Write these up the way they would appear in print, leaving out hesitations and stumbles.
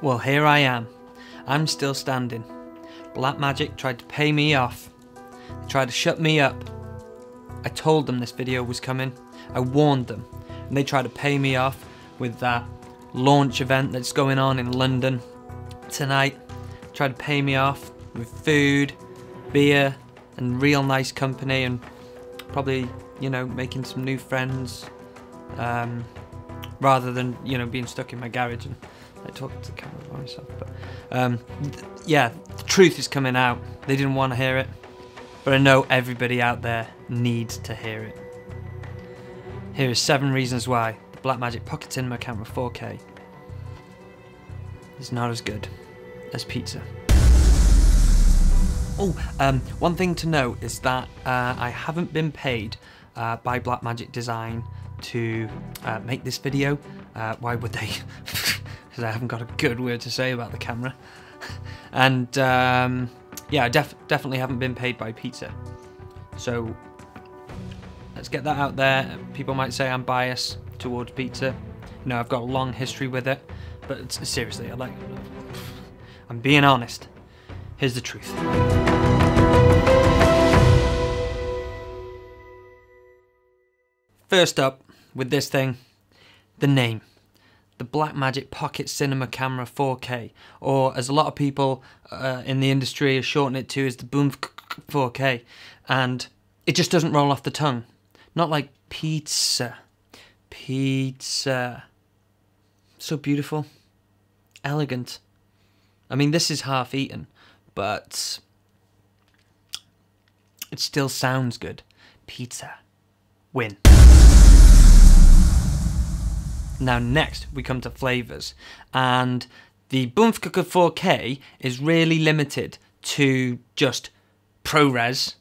Well, here I am. I'm still standing. Blackmagic tried to pay me off. They tried to shut me up. I told them this video was coming. I warned them. And they tried to pay me off with that launch event that's going on in London tonight. Tried to pay me off with food, beer, and real nice company, and probably, you know, making some new friends, rather than, you know, being stuck in my garage and like talking to the camera by myself. But yeah, the truth is coming out. They didn't want to hear it, but I know everybody out there needs to hear it. Here is 7 reasons why the Blackmagic Pocket Cinema Camera 4K is not as good as pizza. Oh, one thing to note is that I haven't been paid by Blackmagic Design to make this video. Why would they? Because I haven't got a good word to say about the camera. And yeah, I definitely haven't been paid by pizza. So let's get that out there. People might say I'm biased towards pizza. You know, I've got a long history with it, but seriously, I'm being honest. Here's the truth. First up, with this thing, the name. The Blackmagic Pocket Cinema Camera 4K, or as a lot of people in the industry shorten it to as the BMPCC4K, and it just doesn't roll off the tongue. Not like pizza. Pizza. So beautiful. Elegant. I mean, this is half eaten, but it still sounds good. Pizza. Win. Now next we come to flavours, and the BMPCC4K is really limited to just ProRes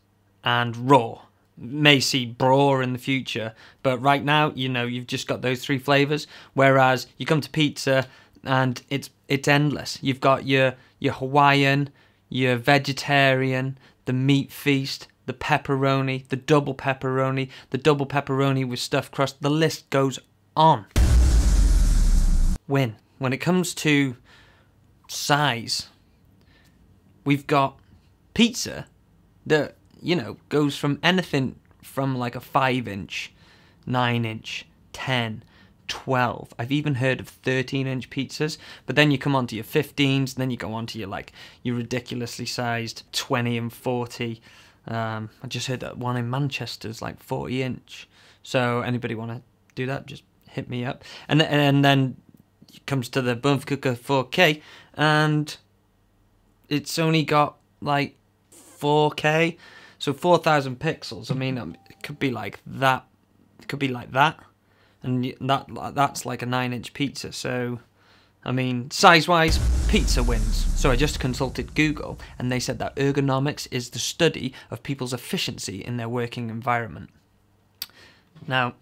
and RAW. May see BRAW in the future, but right now, you know, you've just got those 3 flavours, whereas you come to pizza and it's endless. You've got your Hawaiian, your vegetarian, the meat feast, the pepperoni, the double pepperoni with stuffed crust. The list goes on. Win. When it comes to size, we've got pizza that, you know, goes from anything from like a 5-inch, 9-inch, 10, 12. I've even heard of 13-inch pizzas, but then you come onto your 15s, then you go onto your ridiculously sized 20 and 40. I just heard that one in Manchester's like 40-inch. So anybody want to do that, just hit me up. And then it comes to the BMPCC4K, and it's only got like 4K, so 4,000 pixels. I mean, it could be like that. It could be like that, and that's like a 9-inch pizza. So, I mean, size-wise, pizza wins. So I just consulted Google, and they said that ergonomics is the study of people's efficiency in their working environment. Now,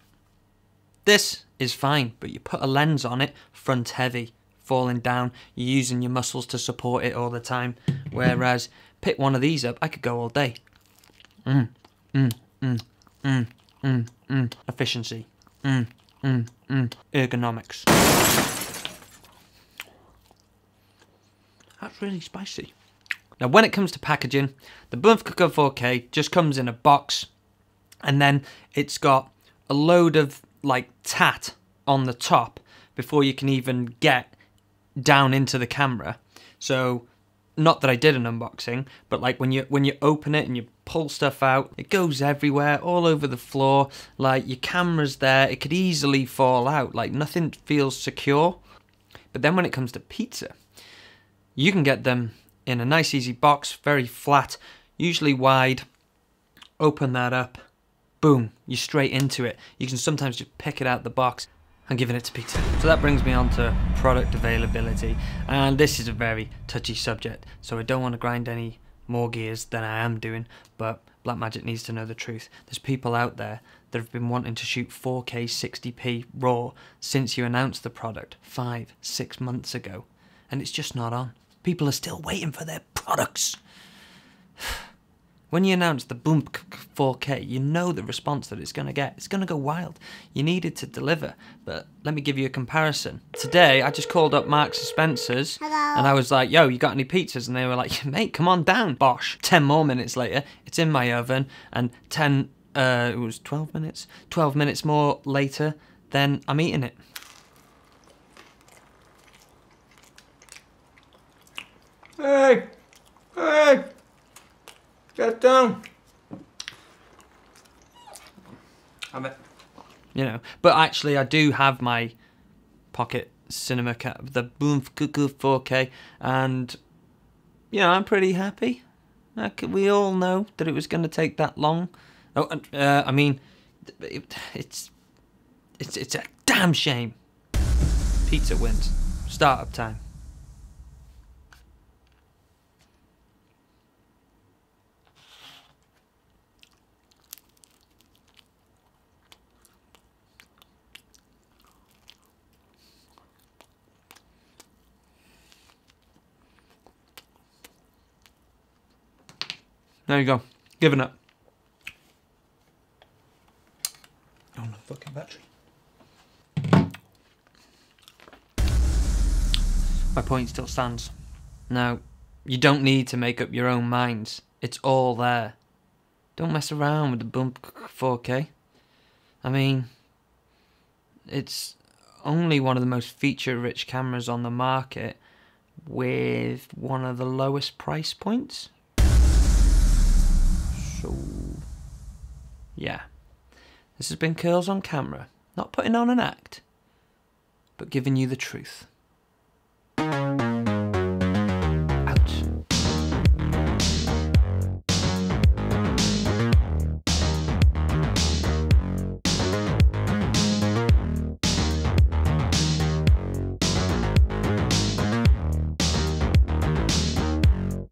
this is fine, but you put a lens on it, front heavy, falling down, you're using your muscles to support it all the time. Whereas, pick one of these up, I could go all day. Efficiency. Ergonomics. That's really spicy. Now, when it comes to packaging, the BMPCC4K just comes in a box, and then it's got a load of like tat on the top before you can even get down into the camera. So, not that I did an unboxing, but like when you open it and you pull stuff out, it goes everywhere, all over the floor. Like, your camera's there, it could easily fall out. Like, nothing feels secure. But then when it comes to pizza, you can get them in a nice easy box, very flat, usually wide. Open that up, boom, you're straight into it. You can sometimes just pick it out the box and give it to pizza. So that brings me on to product availability, and this is a very touchy subject, so I don't want to grind any more gears than I am doing, but Blackmagic needs to know the truth. There's people out there that have been wanting to shoot 4K 60p RAW since you announced the product 5-6 months ago, and it's just not on. People are still waiting for their products. When you announce the BMPCC4K, you know the response that it's going to get. It's going to go wild. You needed to deliver. But let me give you a comparison. Today, I just called up Marks and Spencer's. Hello. And I was like, yo, you got any pizzas? And they were like, mate, come on down. Bosh. 10 more minutes later, it's in my oven. And it was 12 minutes? 12 minutes more later, then I'm eating it. Hey! Hey! Get down! Have it. You know, but actually I do have my pocket cinema the BMPCC4K, and you know, I'm pretty happy. We all know that it was going to take that long. Oh, and I mean, it's a damn shame. Pizza wins. Startup time. There you go. Giving up. Oh, no fucking battery. My point still stands. Now, you don't need to make up your own minds. It's all there. Don't mess around with the BMPCC4K. I mean, it's only one of the most feature-rich cameras on the market with one of the lowest price points. So, yeah. This has been Curls on Camera. Not putting on an act, but giving you the truth.